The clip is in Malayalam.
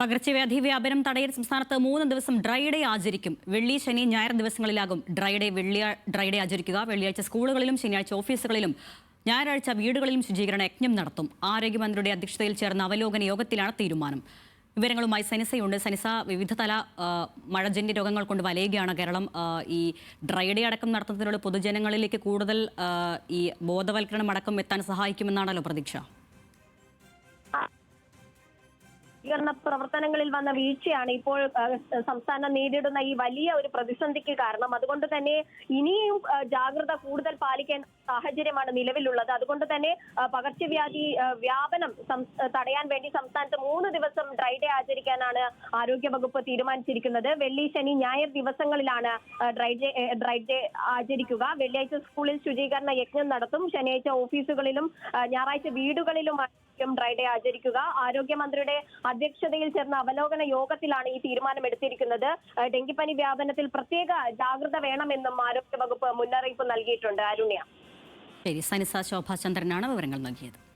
പകർച്ചവ്യാധി വ്യാപനം തടയാൻ സംസ്ഥാനത്ത് 3 ദിവസം ഡ്രൈ ഡേ ആചരിക്കും. വെള്ളി, ശനി, ഞായർ ദിവസങ്ങളിലാകും ഡ്രൈ ഡേ ആചരിക്കുക. വെള്ളിയാഴ്ച സ്കൂളുകളിലും ശനിയാഴ്ച ഓഫീസുകളിലും ഞായറാഴ്ച വീടുകളിലും ശുചീകരണ യജ്ഞം നടത്തും. ആരോഗ്യമന്ത്രിയുടെ അധ്യക്ഷതയിൽ ചേർന്ന അവലോകന യോഗത്തിലാണ് തീരുമാനം. വിവരങ്ങളുമായി സനിസയുണ്ട്. സനിസ, വിവിധ തല മഴജന്യ രോഗങ്ങൾ കൊണ്ട് വലയുകയാണ് കേരളം. ഈ ഡ്രൈ ഡേ അടക്കം നടത്തുന്നതിലൂടെ പൊതുജനങ്ങളിലേക്ക് കൂടുതൽ ഈ ബോധവൽക്കരണം അടക്കം എത്താൻ സഹായിക്കുമെന്നാണല്ലോ പ്രതീക്ഷ. പ്രവർത്തനങ്ങളിൽ വന്ന വീഴ്ചയാണ് ഇപ്പോൾ സംസ്ഥാനം നേരിടുന്ന ഈ വലിയ ഒരു പ്രതിസന്ധിക്ക് കാരണം. അതുകൊണ്ട് തന്നെ ഇനിയും ജാഗ്രത കൂടുതൽ പാലിക്കേണ്ട സാഹചര്യമാണ് നിലവിലുള്ളത്. അതുകൊണ്ട് തന്നെ പകർച്ചവ്യാധി വ്യാപനം തടയാൻ വേണ്ടി സംസ്ഥാനത്ത് 3 ദിവസം ഡ്രൈ ഡേ ആചരിക്കാനാണ് ആരോഗ്യവകുപ്പ് തീരുമാനിച്ചിരിക്കുന്നത്. വെള്ളി, ശനി, ഞായർ ദിവസങ്ങളിലാണ് ഡ്രൈ ഡേ ആചരിക്കുക. വെള്ളിയാഴ്ച സ്കൂളിൽ ശുചീകരണ യജ്ഞം നടത്തും. ശനിയാഴ്ച ഓഫീസുകളിലും ഞായറാഴ്ച വീടുകളിലും ഡ്രൈ ഡേ ആചരിക്കുക. ആരോഗ്യമന്ത്രിയുടെ അധ്യക്ഷതയിൽ ചേർന്ന അവലോകന യോഗത്തിലാണ് ഈ തീരുമാനം എടുത്തിരിക്കുന്നത്. ഡെങ്കിപ്പനി വ്യാപനത്തിൽ പ്രത്യേക ജാഗ്രത വേണമെന്നും ആരോഗ്യവകുപ്പ് മുന്നറിയിപ്പ് നൽകിയിട്ടുണ്ട്. അരുണ്യ. ശരി, സനിസ ശോഭാചന്ദ്രനാണ് വിവരങ്ങൾ നൽകിയത്.